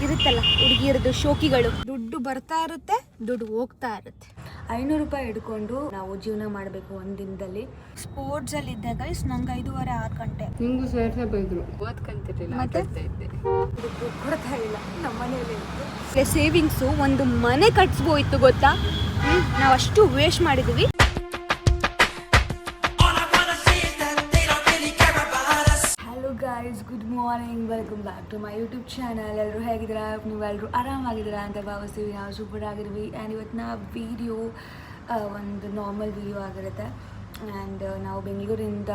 ಇರುತ್ತಲ್ಲ ಹುಡುಗಿಯರದು ಶೋಕಿಗಳು, ದುಡ್ಡು ಬರ್ತಾ ಇರುತ್ತೆ, ದುಡ್ಡು ಹೋಗ್ತಾ ಇರುತ್ತೆ. 500 ರೂಪಾಯಿ ಹಿಡ್ಕೊಂಡು ನಾವು ಜೀವನ ಮಾಡಬೇಕು ಒಂದು ದಿನದಲ್ಲಿ. ಸ್ಪೋರ್ಟ್ಸ್ ಅಲ್ಲಿ ಇದ್ದಾಗ ನಂಗೆ 5:30 6 ಗಂಟೆ ನಿಂಗೂ ಸೇರ್ಸೇ ಬೈದ್ರು, ಓದ್ಕಂತಿರ್ಲಿಲ್ಲ, ಮತ್ತೆ ಕೊಡ್ತಾ ಇಲ್ಲ. ನಮ್ಮ ಮನೆಯಲ್ಲೇ ಇತ್ತು ಸೇವಿಂಗ್ಸು, ಒಂದು ಮನೆ ಕಟ್ಸ್ಬೋಯ್ತು ಗೊತ್ತಾ. ನಾವು ಅಷ್ಟು ವೇಸ್ಟ್ ಮಾಡಿದ್ವಿ. Guys, good morning, welcome back to my YouTube channel. ಎಲ್ಲರೂ ಹೇಗಿದ್ದೀರಾ? ನೀವೆಲ್ಲರೂ ಆರಾಮಾಗಿದ್ದೀರಾ ಅಂತ ಭಾವಿಸ್ತೀವಿ. ನಾವು ಸೂಪರ್ ಆಗಿರ್ವಿ. ಆ್ಯಂಡ್ ಇವತ್ತಿನ ವೀಡಿಯೋ ಒಂದು ನಾರ್ಮಲ್ ವೀಡಿಯೋ ಆಗಿರುತ್ತೆ. ಆ್ಯಂಡ್ ನಾವು ಬೆಂಗಳೂರಿಂದ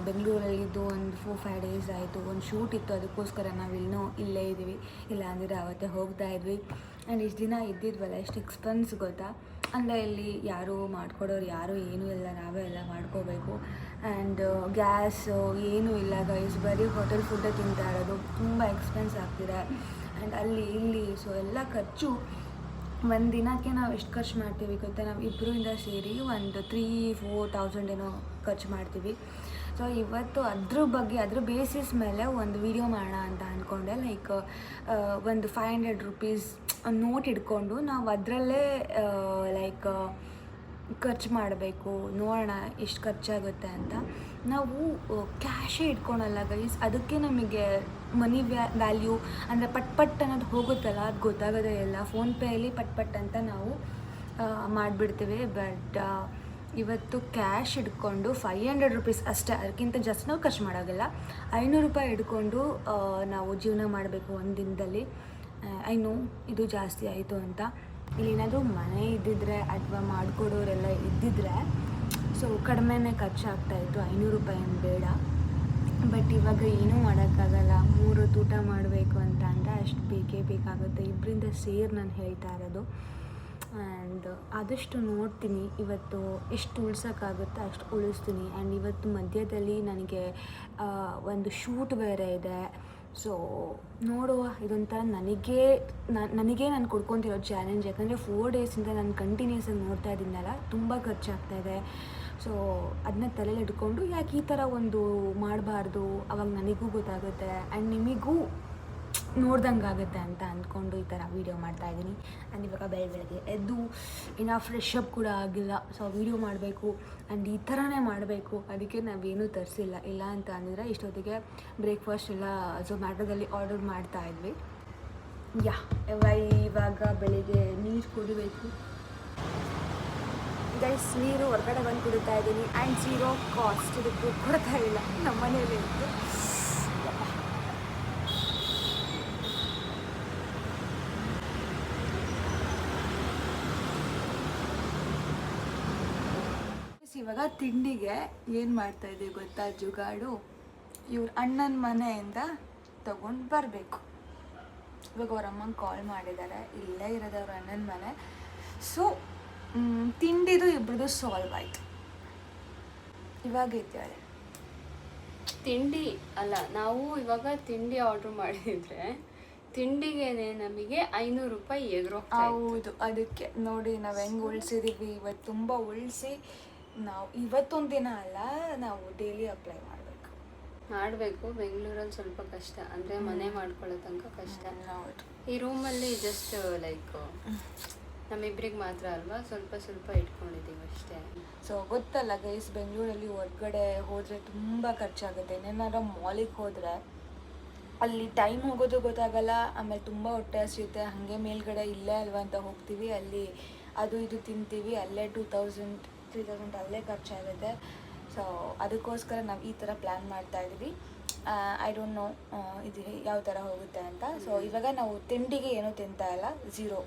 ಬೆಂಗಳೂರಲ್ಲಿದ್ದು ಒಂದು 4-5 ಡೇಸ್ ಆಯಿತು. ಒಂದು ಶೂಟ್ ಇತ್ತು, ಅದಕ್ಕೋಸ್ಕರ ನಾವು ಇಲ್ಲೇ ಇದ್ದೀವಿ. ಇಲ್ಲ ಅಂದರೆ ಅವತ್ತೇ ಹೋಗ್ತಾ ಇದ್ವಿ. ಆ್ಯಂಡ್ ಇಷ್ಟು ದಿನ ಇದ್ದಿದ್ವಲ್ಲ, ಎಷ್ಟು ಎಕ್ಸ್ಪೆನ್ಸ್ ಗೊತ್ತಾ. ಅಂದರೆ ಇಲ್ಲಿ ಯಾರೂ ಮಾಡ್ಕೊಡೋರು ಯಾರೂ ಏನೂ ಇಲ್ಲ, ನಾವೇ ಎಲ್ಲ ಮಾಡ್ಕೋಬೇಕು. ಆ್ಯಂಡ್ ಗ್ಯಾಸು ಏನೂ ಇಲ್ಲ ಗೈಸ್, ಬರೀ ಹೋಟೆಲ್ ಫುಡ್ಡೇ ತಿಂತಾ ಇರೋದು. ತುಂಬ ಎಕ್ಸ್ಪೆನ್ಸ್ ಆಗ್ತಿದೆ. ಆ್ಯಂಡ್ ಅಲ್ಲಿ ಇಲ್ಲಿ ಸೊ ಎಲ್ಲ ಖರ್ಚು. ಒಂದು ದಿನಕ್ಕೆ ನಾವು ಎಷ್ಟು ಖರ್ಚು ಮಾಡ್ತೀವಿ ಗೊತ್ತಾ? ನಾವು ಇಬ್ಬರಿಂದ ಸೇರಿ ಒಂದು 3-4 thousand ಏನೋ ಖರ್ಚು ಮಾಡ್ತೀವಿ. ಸೊ ಇವತ್ತು ಅದ್ರ ಬೇಸಿಸ್ ಮೇಲೆ ಒಂದು ವಿಡಿಯೋ ಮಾಡೋಣ ಅಂತ ಅಂದ್ಕೊಂಡೆ. ಒಂದು 500 ರೂಪೀಸ್ ನೋಟ್ ಇಟ್ಕೊಂಡು ನಾವು ಅದರಲ್ಲೇ ಖರ್ಚು ಮಾಡಬೇಕು, ನೋಡೋಣ ಎಷ್ಟು ಖರ್ಚಾಗುತ್ತೆ ಅಂತ. ನಾವು ಕ್ಯಾಶೇ ಇಟ್ಕೊಳಲ್ಲ ಗೈಸ್, ಅದಕ್ಕೆ ನಮಗೆ ಮನಿ ವ್ಯಾಲ್ಯೂ ಅಂದರೆ ಪಟ್ ಅನ್ನೋದು ಹೋಗುತ್ತಲ್ಲ, ಅದು ಗೊತ್ತಾಗೋದೇ ಇಲ್ಲ. ಫೋನ್ಪೇಯಲ್ಲಿ ಪಟ್ ಅಂತ ನಾವು ಮಾಡಿಬಿಡ್ತೀವಿ. ಬಟ್ ಇವತ್ತು ಕ್ಯಾಶ್ ಹಿಡ್ಕೊಂಡು 500 ರೂಪೀಸ್ ಅಷ್ಟೇ, ಅದಕ್ಕಿಂತ ಜಾಸ್ತಿ ನಾವು ಖರ್ಚು ಮಾಡೋದಿಲ್ಲ. 500 ರೂಪಾಯಿ ಹಿಡ್ಕೊಂಡು ನಾವು ಜೀವನ ಮಾಡಬೇಕು ಒಂದು ದಿನದಲ್ಲಿ. ಇದು ಜಾಸ್ತಿ ಆಯಿತು ಅಂತ. ಇಲ್ಲೇನಾದರೂ ಮನೆ ಇದ್ದಿದ್ರೆ ಅಥವಾ ಮಾಡಿಕೊಡೋರೆಲ್ಲ ಇದ್ದಿದ್ರೆ ಸೊ ಕಡಿಮೆನೇ ಖರ್ಚಾಗ್ತಾಯಿತ್ತು, 500 ರೂಪಾಯಿ ಬೇಡ. ಬಟ್ ಇವಾಗ ಏನೂ ಮಾಡೋಕ್ಕಾಗಲ್ಲ. 3 ಹೊತ್ತು ಊಟ ಮಾಡಬೇಕು ಅಂತ ಅಂದರೆ ಅಷ್ಟು ಬೇಕೇ ಬೇಕಾಗುತ್ತೆ. ಇಬ್ಬರಿಂದ ಸೇರಿ ನಾನು ಹೇಳ್ತಾ ಇರೋದು. ಆ್ಯಂಡ್ ಆದಷ್ಟು ನೋಡ್ತೀನಿ ಇವತ್ತು ಎಷ್ಟು ಉಳ್ಸೋಕ್ಕಾಗುತ್ತೋ ಅಷ್ಟು ಉಳಿಸ್ತೀನಿ. ಆ್ಯಂಡ್ ಇವತ್ತು ಮಧ್ಯದಲ್ಲಿ ನನಗೆ ಒಂದು ಶೂಟ್ ಬೇರೆ ಇದೆ. ಸೊ ನೋಡುವ, ಇದೊಂಥರ ನನಗೆ ನಾನು ಕೊಡ್ಕೊತಿರೋ ಚಾಲೆಂಜ್. ಯಾಕಂದರೆ 4 ಡೇಸಿಂದ ನಾನು ಕಂಟಿನ್ಯೂಸ್ ಆಗಿ ನೋಡ್ತಾ ಇದ್ದೀನಲ್ಲ, ತುಂಬ ಖರ್ಚಾಗ್ತಾಯಿದೆ. ಸೊ ಅದನ್ನ ತಲೆಯಲ್ಲಿ ಇಟ್ಕೊಂಡು ಯಾಕೆ ಈ ಥರ ಒಂದು ಮಾಡಬಾರ್ದು, ಅವಾಗ ನನಗೂ ಗೊತ್ತಾಗುತ್ತೆ ಆ್ಯಂಡ್ ನಿಮಗೂ ನೋಡ್ದಂಗೆ ಆಗುತ್ತೆ ಅಂತ ಅಂದ್ಕೊಂಡು ಈ ಥರ ವೀಡಿಯೋ ಮಾಡ್ತಾಯಿದ್ದೀನಿ. ಆ್ಯಂಡ್ ಇವಾಗ ಬೆಳಗ್ಗೆ ಎದ್ದು ಇನ್ನೂ ಫ್ರೆಶ್ ಅಪ್ ಕೂಡ ಆಗಿಲ್ಲ. ಸೊ ವೀಡಿಯೋ ಮಾಡಬೇಕು ಆ್ಯಂಡ್ ಈ ಥರನೇ ಮಾಡಬೇಕು. ಅದಕ್ಕೆ ನಾವೇನೂ ತರಿಸಿಲ್ಲ. ಇಲ್ಲ ಅಂತ ಅಂದಿದ್ರೆ ಇಷ್ಟೊತ್ತಿಗೆ ಬ್ರೇಕ್ಫಾಸ್ಟ್ ಎಲ್ಲ ಝೊಮ್ಯಾಟೊದಲ್ಲಿ ಆರ್ಡರ್ ಮಾಡ್ತಾಯಿದ್ವಿ. ಇವಾಗ ಬೆಳಿಗ್ಗೆ ನೀರು ಕುಡಿಬೇಕು ಗೈಸ್. ನೀರು ಹೊರಗಡೆ ಬಂದು ಕುಡಿತಾ ಇದ್ದೀನಿ. ಆ್ಯಂಡ್ 0 ಕಾಸ್ಟ್, ಇದಕ್ಕೆ ಕೊಡ್ತಾ ಇಲ್ಲ. ನಮ್ಮ ಮನೆಯಲ್ಲೇ ಇತ್ತು. ಇವಾಗ ತಿಂಡಿಗೆ ಏನು ಮಾಡ್ತಾಯಿದ್ದೀವಿ ಗೊತ್ತಾ? ಜುಗಾಡು. ಇವ್ರ ಅಣ್ಣನ ಮನೆಯಿಂದ ತಗೊಂಡು ಬರಬೇಕು. ಇವಾಗ ಅವ್ರ ಅಮ್ಮಂಗೆ ಕಾಲ್ ಮಾಡಿದ್ದಾರೆ, ಇಲ್ಲೇ ಇರೋದು ಅವ್ರ ಅಣ್ಣನ ಮನೆ. ಸೊ ತಿಂಡಿದು ಇಬ್ಬರದು ಸಾಲ್ವ್ ಆಯಿತು. ಇವಾಗ ಇದ್ದೇವೆ. ತಿಂಡಿ ಅಲ್ಲ, ನಾವು ಇವಾಗ ತಿಂಡಿ ಆರ್ಡ್ರ್ ಮಾಡಿದರೆ ತಿಂಡಿಗೆ ನಮಗೆ 500 ರೂಪಾಯಿ ಹೌದು. ಅದಕ್ಕೆ ನೋಡಿ ನಾವು ಹೆಂಗೆ ಉಳಿಸಿದ್ದೀವಿ. ಇವತ್ತು ತುಂಬ ಉಳಿಸಿ ನಾವು ಇವತ್ತೊಂದು ದಿನ ಅಲ್ಲ, ನಾವು ಡೈಲಿ ಅಪ್ಲೈ ಮಾಡಬೇಕು. ಬೆಂಗಳೂರಲ್ಲಿ ಸ್ವಲ್ಪ ಕಷ್ಟ, ಅಂದರೆ ಮನೆ ಮಾಡ್ಕೊಳ್ಳೋ ತನಕ ಕಷ್ಟ. ಈ ರೂಮಲ್ಲಿ ಜಸ್ಟ್ ನಮ್ಮಿಬ್ರಿಗೆ ಮಾತ್ರ ಅಲ್ವಾ, ಸ್ವಲ್ಪ ಇಟ್ಕೊಂಡಿದ್ದೀವಿ ಅಷ್ಟೇ. ಸೊ ಗೊತ್ತಲ್ಲ ಗೈಸ್, ಬೆಂಗಳೂರಲ್ಲಿ ಹೊರಗಡೆ ಹೋದರೆ ತುಂಬ ಖರ್ಚಾಗುತ್ತೆ. ಏನಾರ ಮಾಲಿಗೆ ಹೋದರೆ ಅಲ್ಲಿ ಟೈಮ್ ಹೋಗೋದು ಗೊತ್ತಾಗಲ್ಲ. ಆಮೇಲೆ ತುಂಬ ಹೊಟ್ಟೆ ಹಸಿಯುತ್ತೆ. ಹಾಗೆ ಮೇಲ್ಗಡೆ ಇಲ್ಲೇ ಅಲ್ವಾ ಅಂತ ಹೋಗ್ತೀವಿ, ಅಲ್ಲಿ ಅದು ಇದು ತಿಂತೀವಿ, ಅಲ್ಲೇ 2000-3000 ಅಲ್ಲೇ ಖರ್ಚಾಗುತ್ತೆ. ಸೊ ಅದಕ್ಕೋಸ್ಕರ ನಾವು ಈ ಥರ ಪ್ಲ್ಯಾನ್ ಮಾಡ್ತಾಯಿದ್ವಿ. ಐ ಡೋಂಟ್ ನೋ ಇದು ಯಾವ ಥರ ಹೋಗುತ್ತೆ ಅಂತ. ಸೊ ಇವಾಗ ನಾವು ತಿಂಡಿಗೆ ಏನೂ ತಿಂತಾ ಇಲ್ಲ, 0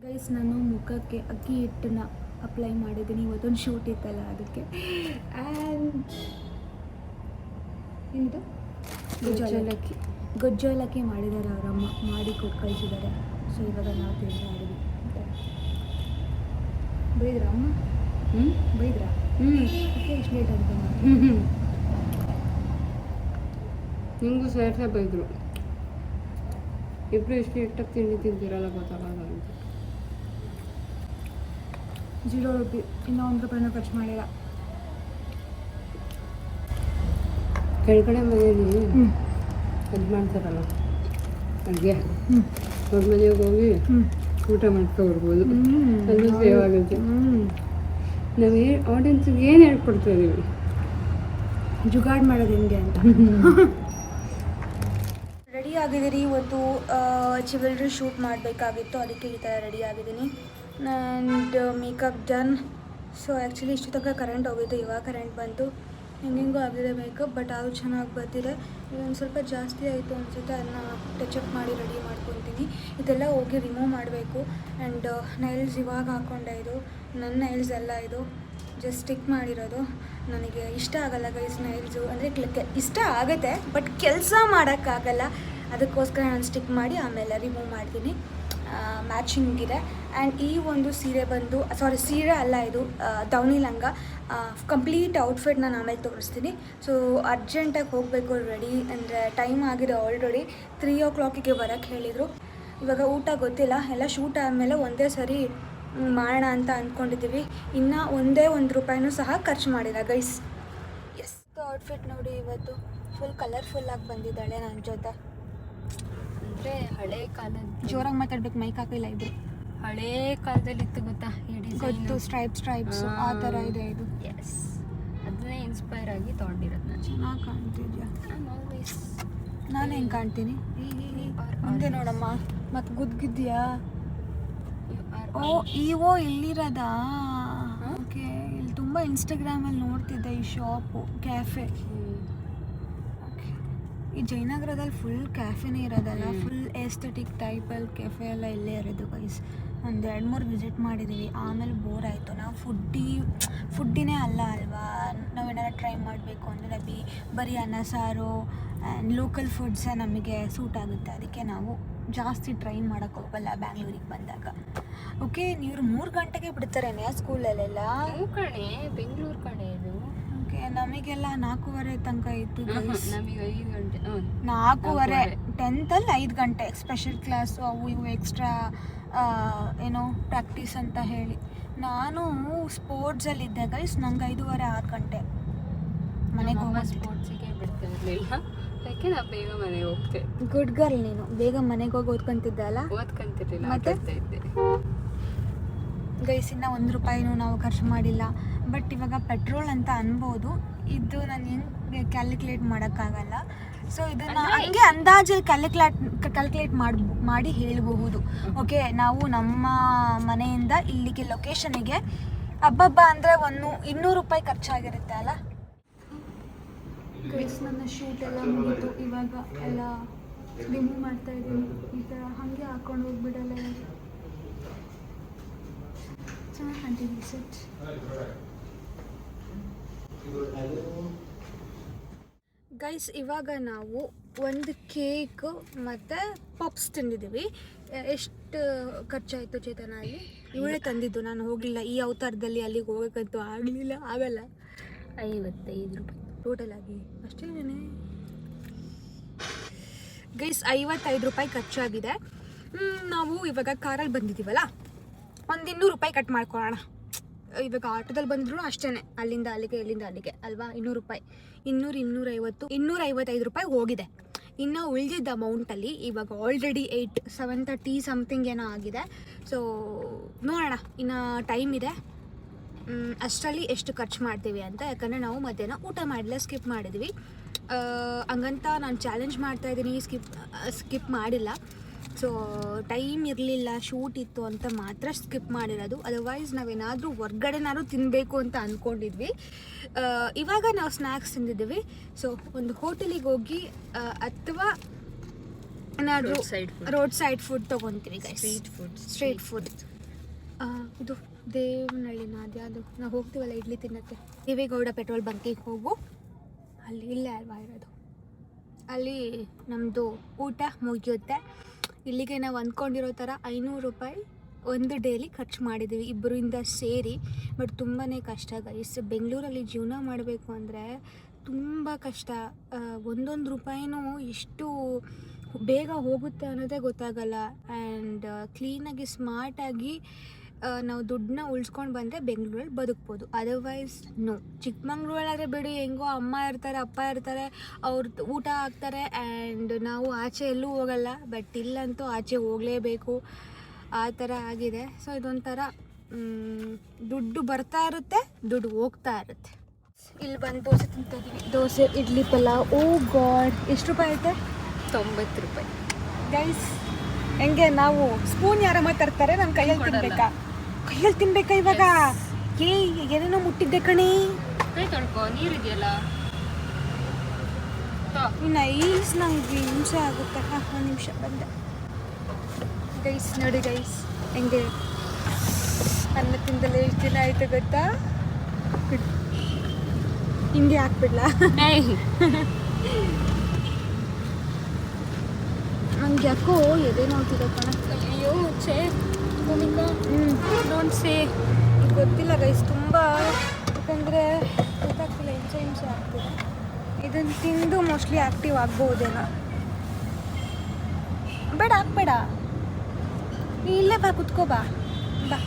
ಗೈಸ್. ನಾನು ಮುಖಕ್ಕೆ ಅಕ್ಕಿ ಹಿಟ್ಟನ್ನ ಅಪ್ಲೈ ಮಾಡಿದ್ದೀನಿ. ಇವತ್ತೊಂದು ಶೂಟ್ ಇತ್ತಲ್ಲ ಅದಕ್ಕೆ. ಆ್ಯಂಡ್ ಏನಿದು ಗೊಜ್ಜೋಲಕ್ಕಿ ಮಾಡಿದ್ದಾರೆ ಅವರಮ್ಮ, ಮಾಡಿ ಕೊಟ್ಟು ಕಳಿಸಿದ್ದಾರೆ. ಸೊ ಇವಾಗ ನಾವು ತಿಂತಾ ಇದ್ದೀವಿ. ಬೈದ್ರಾ ಅಮ್ಮ? ಬೈದ್ರಾ? ಓಕೆ, ಇಷ್ಟು ಲೇಟ್ ಆಗುತ್ತೆ ಮಾಡಿ. ನಿಮಗೂ ಸೇರ್ಸೇ ಬೈದರು. ಇಬ್ಬರು ಇಷ್ಟು ಇಟ್ಟಕ್ಕೆ ತಿಂಡಿ ತಿಂತಿರಲ್ಲ ಗೊತ್ತಾಗಲ್ಲ ಅಂತ. 0 ರೂಪಾಯಿ, ಇನ್ನೂ 1 ರೂಪಾಯಿನೂ ಖರ್ಚು ಮಾಡಿಲ್ಲ. ಕೆಳಗಡೆ ಮನೆಯಲ್ಲಿ ಅದು ಮಾಡ್ತಾರಲ್ಲ, ಅಡುಗೆ ಅವ್ರ ಮನೆಗೆ ಹೋಗಿ ಊಟ ಮಾಡ್ಕೊಬರ್ಬೋದು, ಅದು ಸೇವ್ ಆಗುತ್ತೆ. ನಾವು ಆಡಿಯನ್ಸಿಗೆ ಏನು ಹೇಳ್ಕೊಡ್ತಾ ಇದೀವಿ, ಜುಗಾಡ್ ಮಾಡೋದು ಹೆಂಗೆ ಅಂತ. ರೆಡಿ ಆಗಿದ್ದೀರಿ. ಇವತ್ತು ಚಿವಲ್ರಿ ಶೂಟ್ ಮಾಡಬೇಕಾಗಿತ್ತು, ಅದಕ್ಕೆ ಈ ಥರ ರೆಡಿ ಆಗಿದ್ದೀನಿ. And makeup done. So actually ಇಷ್ಟು ತನಕ ಕರೆಂಟ್ ಹೋಗಿತ್ತು, ಇವಾಗ ಕರೆಂಟ್ ಬಂತು. ಹೆಂಗೆಂಗೂ ಆಗಿದೆ ಮೇಕಪ್, ಬಟ್ ಅದು ಚೆನ್ನಾಗಿ ಬರ್ತಿದೆ. ಇದೊಂದು ಸ್ವಲ್ಪ ಜಾಸ್ತಿ ಆಯಿತು ಅನಿಸುತ್ತೆ, ಅದನ್ನ ಟಚಪ್ ಮಾಡಿ ರೆಡಿ ಮಾಡ್ಕೊತೀನಿ. ಇದೆಲ್ಲ ಹೋಗಿ ರಿಮೂವ್ ಮಾಡಬೇಕು. ಆ್ಯಂಡ್ ನೈಲ್ಸ್ ಇವಾಗ ಹಾಕ್ಕೊಂಡೆ, ಇದು ನನ್ನ ನೈಲ್ಸ್ ಎಲ್ಲ ಇದು ಜಸ್ಟ್ ಸ್ಟಿಕ್ ಮಾಡಿರೋದು. ನನಗೆ ಇಷ್ಟ ಆಗಲ್ಲ ಗೈಸ್ ನೈಲ್ಸು, ಅಂದರೆ ಇಷ್ಟ ಆಗುತ್ತೆ ಬಟ್ ಕೆಲಸ ಮಾಡೋಕ್ಕಾಗಲ್ಲ. ಅದಕ್ಕೋಸ್ಕರ ನಾನು ಸ್ಟಿಕ್ ಮಾಡಿ ಆಮೇಲೆ ರಿಮೂವ್ ಮಾಡ್ತೀನಿ. ಮ್ಯಾಚಿಂಗ್ ಇದೆ. ಆ್ಯಂಡ್ ಈ ಒಂದು ಸೀರೆ ಬಂದು ಸೀರೆ ಅಲ್ಲ, ಇದು ದವನಿ ಲಂಗ. ಕಂಪ್ಲೀಟ್ ಔಟ್ಫಿಟ್ ನಾನು ಆಮೇಲೆ ತೋರಿಸ್ತೀನಿ. ಸೊ ಅರ್ಜೆಂಟಾಗಿ ಹೋಗಬೇಕು ರೆಡಿ, ಅಂದರೆ ಟೈಮ್ ಆಗಿದೆ ಆಲ್ರೆಡಿ. 3 o'clock ಬರೋಕ್ಕೆ ಹೇಳಿದರು. ಇವಾಗ ಊಟ ಗೊತ್ತಿಲ್ಲ, ಎಲ್ಲ ಶೂಟ್ ಆದಮೇಲೆ ಒಂದೇ ಸರಿ ಮಾಡೋಣ ಅಂತ ಅಂದ್ಕೊಂಡಿದ್ದೀವಿ. ಇನ್ನು ಒಂದೇ ₹1 ಸಹ ಖರ್ಚು ಮಾಡಿಲ್ಲ ಗೈಸ್. ಎಸ್, ಔಟ್ಫಿಟ್ ನೋಡಿ, ಇವತ್ತು ಫುಲ್ ಕಲರ್ಫುಲ್ಲಾಗಿ ಬಂದಿದ್ದಾಳೆ ನನ್ನ ಜೊತೆ. ಅಂದರೆ ಹಳೆ ಕಾಲದ, ಜೋರಾಗಿ ಮಾತಾಡ್ಬೇಕು, ಮೈಕ್ ಹಾಕಿಲ್ಲ ಇದು. ಹಳೇ ಕಾಲದಲ್ಲಿ ಇತ್ತು ಗೊತ್ತಾ ಈ ಗೊತ್ತು, ಡಿಸೈನ್, ಸ್ಟ್ರೈಪ್ಸ್ ಆ ಥರ ಇದೆ ಇದು. ಎಸ್, ಅದನ್ನೇ ಇನ್ಸ್ಪೈರ್ ಆಗಿ ತೊಗೊಂಡಿರೋದು ನಾನು. ಚೆನ್ನಾಗಿ ಕಾಣ್ತಿದ್ಯಾ? ಆಲ್ವೇಸ್ ನಾನು ಹೆಂಗೆ ಕಾಣ್ತೀನಿ? ಮುಂದೆ ನೋಡಮ್ಮ, ಮತ್ತು ಗುದ್ದಿದ್ಯಾ? ಓ ಇವೋ ಇಲ್ಲಿರೋದಾ? ಓಕೆ, ಇಲ್ಲಿ ತುಂಬ ಇನ್ಸ್ಟಾಗ್ರಾಮಲ್ಲಿ ನೋಡ್ತಿದ್ದೆ ಈ ಶಾಪು, ಕ್ಯಾಫೆ. ಓಕೆ, ಈ ಜಯನಗರದಲ್ಲಿ ಫುಲ್ ಕ್ಯಾಫೆನೇ ಇರೋದಲ್ಲ, ಫುಲ್ ಎಸ್ಥೆಟಿಕ್ ಟೈಪಲ್ಲಿ ಕೆಫೆ ಎಲ್ಲ ಇಲ್ಲೇ ಇರೋದು ಗೈಸ್. ಒಂದು 2-3 ವಿಸಿಟ್ ಮಾಡಿದ್ದೀವಿ, ಆಮೇಲೆ ಬೋರ್ ಆಯಿತು. ನಾವು ಫುಡ್ಡಿನೇ ಅಲ್ಲ ಅಲ್ವಾ, ನಾವೇನಾರು ಟ್ರೈ ಮಾಡಬೇಕು ಅಂದರೆ ಬರೀ ಅನ್ನ ಸಾರು ಆ್ಯಂಡ್ ಲೋಕಲ್ ಫುಡ್ಸೇ ನಮಗೆ ಸೂಟ್ ಆಗುತ್ತೆ. ಅದಕ್ಕೆ ನಾವು ಜಾಸ್ತಿ ಟ್ರೈ ಮಾಡೋಕ್ಕೆ ಹೋಗಲ್ಲ ಬ್ಯಾಂಗ್ಳೂರಿಗೆ ಬಂದಾಗ. ಓಕೆ, ನೀವು 3 ಗಂಟೆಗೆ ಬಿಡ್ತಾರೇನೆ ಸ್ಕೂಲಲ್ಲೆಲ್ಲ? ಕಣೆ, ಬೆಂಗಳೂರು ಕಣೆ ಇದು. ಓಕೆ, ನಮಗೆಲ್ಲ 4:15 ತನಕ ಇತ್ತು ಗೈಸ್. ನಮಗೆ 5 ಗಂಟೆ, 4:15, 10th 5 ಗಂಟೆ ಸ್ಪೆಷಲ್ ಕ್ಲಾಸು ಅವು ಇವು ಎಕ್ಸ್ಟ್ರಾ ಏನೋ ಪ್ರಾಕ್ಟೀಸ್ ಅಂತ ಹೇಳಿ. ನಾನು ಸ್ಪೋರ್ಟ್ಸಲ್ಲಿದ್ದೆ ಗೈಸ್, ನಂಗೆ 5:30-6 ಗಂಟೆ ಮನೆಗೆ ಹೋಗೋ. ಸ್ಪೋರ್ಟ್ಸಿಗೆ ಬಿಡ್ತಾ ಇರಲಿಲ್ಲ, ಯಾಕೆ ನಾವು ಬೇಗ ಮನೆಗೆ ಹೋಗ್ತೆ. ಗುಡ್ ಗರ್ಲ್ ನೀನು, ಬೇಗ ಮನೆಗೆ ಹೋಗಿ ಓದ್ಕೊಂತಿದ್ದೆ ಅಲ್ಲ? ಓದ್ಕೊಂತಿರ್ಲಿಲ್ಲ, ಮತ್ತೆ ಇದ್ದೆ ಗೈಸ್. ಇನ್ನು ₹1 ನಾವು ಖರ್ಚು ಮಾಡಿಲ್ಲ. ಬಟ್ ಇವಾಗ ಪೆಟ್ರೋಲ್ ಅಂತ ಅನ್ಬೋದು, ಇದು ನಾನು ಹೆಂಗೆ ಕ್ಯಾಲ್ಕುಲೇಟ್ ಮಾಡೋಕ್ಕಾಗಲ್ಲ. ಸೊ ಇದನ್ನು ಹಂಗೆ ಅಂದಾಜಲ್ಲಿ ಕ್ಯಾಲ್ಕುಲೇಟ್ ಮಾಡಿ ಹೇಳಬಹುದು. ಓಕೆ, ನಾವು ನಮ್ಮ ಮನೆಯಿಂದ ಇಲ್ಲಿಗೆ ಲೊಕೇಶನಿಗೆ ಹಬ್ಬ ಅಂದರೆ ₹200 ಖರ್ಚಾಗಿರುತ್ತೆ ಅಲ್ಲ ಗೈಸ್. ನನ್ನ ಶೂಟ್ ಎಲ್ಲ ಮುಗೀತು, ಇವಾಗ ಎಲ್ಲ ರಿಮೂವ್ ಮಾಡ್ತಾ ಇದ್ದೀನಿ. ಈ ಥರ ಹಾಗೆ ಹಾಕೊಂಡು ಹೋಗ್ಬಿಡಲ್ಲ, ಚೆನ್ನಾಗಿ ಕಾಣ್ತಿದ್ದೀನಿ ಸೆಟ್. ಗೈಸ್, ಇವಾಗ ನಾವು ಒಂದು ಕೇಕ್ ಮತ್ತು ಪಪ್ಸ್ ತಿಂದಿದ್ದೀವಿ. ಎಷ್ಟು ಖರ್ಚಾಯಿತು ಚೇತನ? ಅಲ್ಲಿ ಇವಳೇ ತಂದಿದ್ದು, ನಾನು ಹೋಗಲಿಲ್ಲ. ಈ ಅವತಾರದಲ್ಲಿ ಅಲ್ಲಿಗೆ ಹೋಗೋಕ್ಕಂತೂ ಆಗಲ್ಲ. ₹55 ಟೋಟಲ್ ಆಗಿ ಅಷ್ಟೇನೇ ಗೈಸ್. ₹55 ಖರ್ಚಾಗಿದೆ. ನಾವು ಇವಾಗ ಕಾರಲ್ಲಿ ಬಂದಿದ್ದೀವಲ್ಲ, ಒಂದು ₹200 ಕಟ್ ಮಾಡ್ಕೊಳ್ಳೋಣ. ಇವಾಗ ಆಟೋದಲ್ಲಿ ಬಂದ್ರು ಅಷ್ಟೇ, ಅಲ್ಲಿಂದ ಅಲ್ಲಿಗೆ ಇಲ್ಲಿಂದ ಅಲ್ಲಿಗೆ ಅಲ್ವಾ? ₹200, 255 ಹೋಗಿದೆ. ಇನ್ನು ಉಳಿದಿದ್ದ ಅಮೌಂಟಲ್ಲಿ ಇವಾಗ ಆಲ್ರೆಡಿ 7:30 ಸಮಥಿಂಗ್ ಏನೋ ಆಗಿದೆ. ಸೊ ನೋಡೋಣ, ಇನ್ನು ಟೈಮ್ ಇದೆ. ಅಷ್ಟರಲ್ಲಿ ಎಷ್ಟು ಖರ್ಚು ಮಾಡ್ತೀವಿ ಅಂತ. ಯಾಕಂದರೆ ನಾವು ಮಧ್ಯಾಹ್ನ ಊಟ ಮಾಡಲೇ ಸ್ಕಿಪ್ ಮಾಡಿದ್ವಿ. ಹಂಗಂತ ನಾನು ಚಾಲೆಂಜ್ ಮಾಡ್ತಾಯಿದ್ದೀನಿ, ಸ್ಕಿಪ್ ಮಾಡಿಲ್ಲ. ಸೊ ಟೈಮ್ ಇರಲಿಲ್ಲ, ಶೂಟ್ ಇತ್ತು ಅಂತ ಮಾತ್ರ ಸ್ಕಿಪ್ ಮಾಡಿರೋದು. ಅದರ್ವೈಸ್ ನಾವೇನಾದರೂ ಹೊರ್ಗಡೆನಾದ್ರು ತಿನ್ನಬೇಕು ಅಂತ ಅಂದ್ಕೊಂಡಿದ್ವಿ. ಇವಾಗ ನಾವು ಸ್ನ್ಯಾಕ್ಸ್ ತಿಂದಿದ್ದೀವಿ. ಸೊ ಒಂದು ಹೋಟೆಲಿಗೆ ಹೋಗಿ ಅಥವಾ ಏನಾದರೂ ರೋಡ್ ಸೈಡ್ ಫುಡ್ ತೊಗೊತೀವಿ ಗೈಸ್. Street food. ಇದು ದೇವನಹಳ್ಳಿನ ಅದ್ಯಾವುದು ನಾವು ಹೋಗ್ತೀವಲ್ಲ ಇಡ್ಲಿ ತಿನ್ನೋಕ್ಕೆ, ದೇವೇಗೌಡ ಪೆಟ್ರೋಲ್ ಬಂಕಿಗೆ ಹೋಗು, ಅಲ್ಲಿ ಇಲ್ಲೇ ಅಲ್ವಾ ಇರೋದು. ಅಲ್ಲಿ ನಮ್ಮದು ಊಟ ಮುಗಿಯುತ್ತೆ. ಇಲ್ಲಿಗೆ ನಾವು ಅಂದ್ಕೊಂಡಿರೋ ಥರ ₹500 ಒಂದು ಡೇಲಿ ಖರ್ಚು ಮಾಡಿದ್ದೀವಿ ಇಬ್ಬರಿಂದ ಸೇರಿ. ಬಟ್ ತುಂಬಾ ಕಷ್ಟ ಗೈಸ್. ಬೆಂಗಳೂರಲ್ಲಿ ಜೀವನ ಮಾಡಬೇಕು ಅಂದರೆ ತುಂಬ ಕಷ್ಟ. ಒಂದೊಂದು ರೂಪಾಯಿನೂ ಎಷ್ಟು ಬೇಗ ಹೋಗುತ್ತೆ ಅನ್ನೋದೇ ಗೊತ್ತಾಗಲ್ಲ. ಆ್ಯಂಡ್ ಕ್ಲೀನಾಗಿ ಸ್ಮಾರ್ಟಾಗಿ ನಾವು ದುಡ್ಡನ್ನ ಉಳಿಸ್ಕೊಂಡು ಬಂದರೆ ಬೆಂಗಳೂರಲ್ಲಿ ಬದುಕ್ಬೋದು, ಅದರ್ವೈಸ್ ನೋ. ಚಿಕ್ಕಮಂಗ್ಳೂರಲ್ಲಾದರೆ ಬಿಡಿ, ಹೆಂಗೋ ಅಮ್ಮ ಇರ್ತಾರೆ, ಅಪ್ಪ ಇರ್ತಾರೆ, ಅವ್ರು ಊಟ ಹಾಕ್ತಾರೆ ಆ್ಯಂಡ್ ನಾವು ಆಚೆ ಎಲ್ಲೂ ಹೋಗಲ್ಲ. ಬಟ್ ಇಲ್ಲಂತೂ ಆಚೆ ಹೋಗಲೇಬೇಕು, ಆ ಥರ ಆಗಿದೆ. ಸೊ ಇದೊಂಥರ ದುಡ್ಡು ಬರ್ತಾ ಇರುತ್ತೆ, ದುಡ್ಡು ಹೋಗ್ತಾ ಇರುತ್ತೆ. ಇಲ್ಲಿ ಬಂದು ದೋಸೆ ತಿಂತಿದ್ದೀವಿ. ದೋಸೆ, ಇಡ್ಲಿ, ಪಲಾವ್. ಓ ಗಾಡ್, ಎಷ್ಟು ರೂಪಾಯಿ ಐತೆ? 90 ರೂಪಾಯಿ. ಗೈಸ್ ಹೆಂಗೆ ನಾವು ಸ್ಪೂನ್ ಯಾರಮ್ಮ ತರ್ತಾರೆ, ನನ್ನ ಕೈಯಲ್ಲಿ ತಿನ್ಬೇಕಾ? ಕೈಯಲ್ಲಿ ತಿನ್ಬೇಕಾ ಇವಾಗ? ಏನೇನೋ ಮುಟ್ಟಿದ್ದೆ ಕಣಿ. ಕೈ ತೊಳ್ಕೊ, ನೀರಿದೆಯಲ್ಲ. ನೈಸ್, ನಂಗೆ ಹಿಂಸೆ ಆಗುತ್ತೆ. ಒಂದು ನಿಮಿಷ ಬಂದೆ. ಗೈಸ್ ನೋಡಿ ಗೈಸ್ ಹೆಂಗೆ ಅನ್ನ ತಿಂದಲೇ ಎಷ್ಟು ದಿನ ಆಯಿತು ಗೊತ್ತಾ? ಹಿಂಗೆ ಹಾಕ್ಬಿಡ್ಲಾ? ನಂಗೆ ಯಾಕೋ ಎದೆ ನೋಡ್ತಿದ್ದೆ ಕಣ. ಅಯ್ಯೋ ಛೇ ಭೂಮಿಕಾ, ಡೋಂಟ್ ಸೇ. ಗೊತ್ತಿಲ್ಲ ಗೈಸ್, ತುಂಬ ಯಾಕಂದರೆ ಗೊತ್ತಾಗ್ತಿಲ್ಲ, ಹಿಂಸೆ ಆಗ್ತಿದೆ. ಇದನ್ನು ತಿಂದು ಮೋಸ್ಟ್ಲಿ ಆ್ಯಕ್ಟಿವ್ ಆಗ್ಬೋದೇನೋ. ಬೇಡ ಹಾಕ್ಬೇಡ, ನೀ ಇಲ್ಲೇ ಬಾ, ಕುತ್ಕೋ ಬಾ. ಬಾ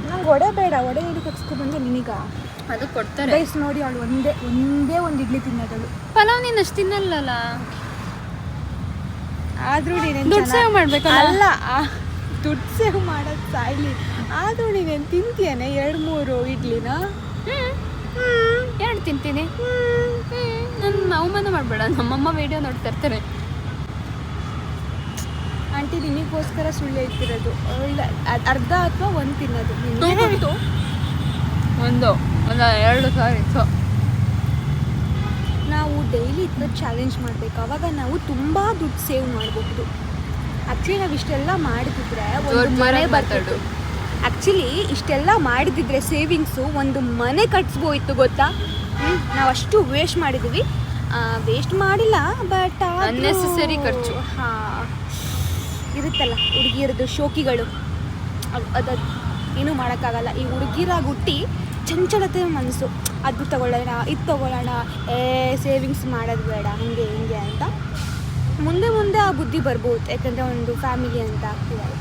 ನಂಗೆ ಒಡೆ ಬೇಡ, ಒಡೆ ಇಡ್ಲಿ ಕಟ್ಸ್ಕೊಬಂದೆ ನಿನಗ. ಅದು ಕೊಡ್ತಾರೆ ಗೈಸ್ ನೋಡಿ, ಅವಳು ಒಂದೇ ಒಂದು ಇಡ್ಲಿ ತಿನ್ನೋದಳು. ಪಲಾವ್ ನೀನು ಅಷ್ಟು ತಿನ್ನಲ್ಲ. ಆದರೂ ನೀನು ದುಡ್ಡು ಸೇವ್ ಮಾಡ್ಬೇಕಲ್ಲ. ಅಲ್ಲ, ದುಡ್ಡು ಸೇವ್ ಮಾಡೋದು ಸಾಯ್ಲಿ. ಆದರೂ ನೀನೇನು ತಿಂತೀಯನೆ 2-3 ಇಡ್ಲಿನ? 2 ತಿಂತೀನಿ. ನನ್ನ ಅವಮಾನ ಮಾಡಬೇಡ, ನಮ್ಮಮ್ಮ ವಿಡಿಯೋ ನೋಡ್ತಾ ಇರ್ತಾರೆ. ಆಂಟಿ ನಿನಗೋಸ್ಕರ ಸುಳ್ಳು ಹೇಳ್ತಿರೋದು. ಇಲ್ಲ, ಅರ್ಧ ಅಥವಾ ಒಂದು ತಿನ್ನೋದು. ನಿನಗೆ ಒಂದು 2 ಸಾರಿ. ಸೊ ನಾವು ಡೈಲಿ ಇದನ್ನ ಚಾಲೆಂಜ್ ಮಾಡಬೇಕು, ಆವಾಗ ನಾವು ತುಂಬ ದುಡ್ಡು ಸೇವ್ ಮಾಡಬಹುದು. ಆ್ಯಕ್ಚುಲಿ ನಾವು ಇಷ್ಟೆಲ್ಲ ಮಾಡಿದಿದ್ರೆ ಒಂದು ಮನೆ ಬರ್ತಾಯಿತ್ತು. ಆ್ಯಕ್ಚುಲಿ ಇಷ್ಟೆಲ್ಲ ಮಾಡಿದಿದ್ರೆ ಸೇವಿಂಗ್ಸು ಒಂದು ಮನೆ ಕಟ್ಸ್ಬೋಯ್ತು ಗೊತ್ತಾ. ನಾವು ಅಷ್ಟು ವೇಸ್ಟ್ ಮಾಡಿದ್ದೀವಿ. ವೇಸ್ಟ್ ಮಾಡಿಲ್ಲ, ಬಟ್ ಅನ್ನೆಸೆಸರಿ ಖರ್ಚು. ಹಾಂ, ಇರುತ್ತಲ್ಲ ಹುಡುಗಿಯರದು ಶೋಕಿಗಳು, ಅದು ಏನೂ ಮಾಡೋಕ್ಕಾಗಲ್ಲ. ಈ ಹುಡುಗಿರಾಗಿ ಹುಟ್ಟಿ ಚಂಚಲತೆ ಮನಸ್ಸು, ಅದು ತೊಗೊಳ್ಳೋಣ, ಇದು ತೊಗೊಳ್ಳೋಣ, ಸೇವಿಂಗ್ಸ್ ಮಾಡೋದು ಬೇಡ, ಹಾಗೆ ಹಿಂಗೆ ಅಂತ. ಮುಂದೆ ಮುಂದೆ ಆ ಬುದ್ಧಿ ಬರ್ಬೋದು, ಯಾಕಂದರೆ ಒಂದು ಫ್ಯಾಮಿಲಿ ಅಂತ ಆಗ್ತಿದ್ದಾರೆ.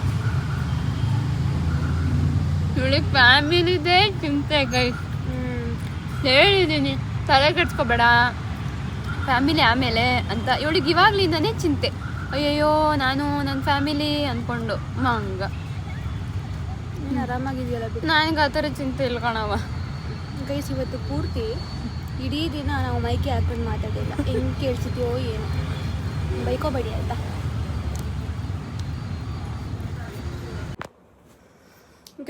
ಇವಳಿಗೆ ಫ್ಯಾಮಿಲಿದೇ ಚಿಂತೆ ಗೈಸ್. ಹೇಳಿದ್ದೀನಿ, ತಲೆ ಕೆಡ್ಸ್ಕೊಬೇಡ, ಫ್ಯಾಮಿಲಿ ಆಮೇಲೆ ಅಂತ. ಇವಳಿಗೆ ಇವಾಗ್ಲಿಂದನೇ ಚಿಂತೆ. ಅಯ್ಯಯ್ಯೋ ನಾನು ನನ್ನ ಫ್ಯಾಮಿಲಿ ಅಂದ್ಕೊಂಡು ಹಂಗ. ನೀನು ಆರಾಮಾಗಿದೆಯಲ್ಲ ಬಿಡು. ನನಗೆ ಆ ಥರ ಚಿಂತೆ ಇಲ್ಲ ಕಣವ. ಗೈಸ್ ಇವತ್ತು ಪೂರ್ತಿ ಇಡೀ ದಿನ ನಾವು ಮೈಕೆ ಹಾಕೊಂಡು ಮಾತಾಡಿಲ್ಲ. ಹೆಂಗೆ ಕೇಳಿಸಿದ್ಯೋ ಏನು, ಬೈಕೋಬೇಡಿ ಆಯಿತಾ.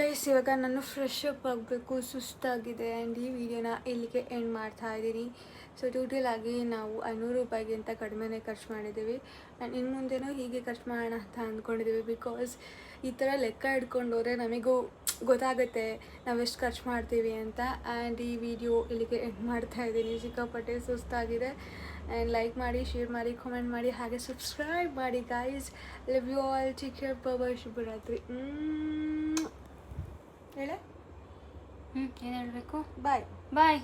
ಗೈಸ್ ಇವಾಗ ನಾನು ಫ್ರೆಶ್ ಅಪ್ ಆಗಬೇಕು, ಸುಸ್ತಾಗಿದೆ. ಆ್ಯಂಡ್ ಈ ವಿಡಿಯೋನ ಇಲ್ಲಿಗೆ ಎಂಡ್ ಮಾಡ್ತಾ ಇದ್ದೀನಿ. ಸೊ ಟೋಟಲ್ ಆಗಿ ನಾವು 500 ರೂಪಾಯಿಗಿಂತ ಕಡಿಮೆನೇ ಖರ್ಚು ಮಾಡಿದ್ದೀವಿ. ಆ್ಯಂಡ್ ಇನ್ನು ಮುಂದೆನೂ ಹೀಗೆ ಖರ್ಚು ಮಾಡೋಣ ಅಂತ ಅಂದ್ಕೊಂಡಿದ್ದೀವಿ. ಬಿಕಾಸ್ ಈ ಥರ ಲೆಕ್ಕ ಹಿಡ್ಕೊಂಡು ಹೋದರೆ ನಮಗೂ ಗೊತ್ತಾಗುತ್ತೆ ನಾವು ಎಷ್ಟು ಖರ್ಚು ಮಾಡ್ತೀವಿ ಅಂತ. ಆ್ಯಂಡ್ ಈ ವಿಡಿಯೋ ಇಲ್ಲಿಗೆ ಎಂಡ್ ಮಾಡ್ತಾ ಇದ್ದೀನಿ. ಸಿಕ್ಕಾಪಟ್ಟೆ ಸುಸ್ತಾಗಿದೆ. ಆ್ಯಂಡ್ ಲೈಕ್ ಮಾಡಿ, ಶೇರ್ ಮಾಡಿ, ಕಾಮೆಂಟ್ ಮಾಡಿ, ಹಾಗೆ ಸಬ್ಸ್ಕ್ರೈಬ್ ಮಾಡಿ guys. Love you all. Take care, bye, ಶುಭರಾತ್ರಿ. ಹೇಳೆ ಏನು ಹೇಳಬೇಕು? ಬಾಯ್. ಬಾಯ್.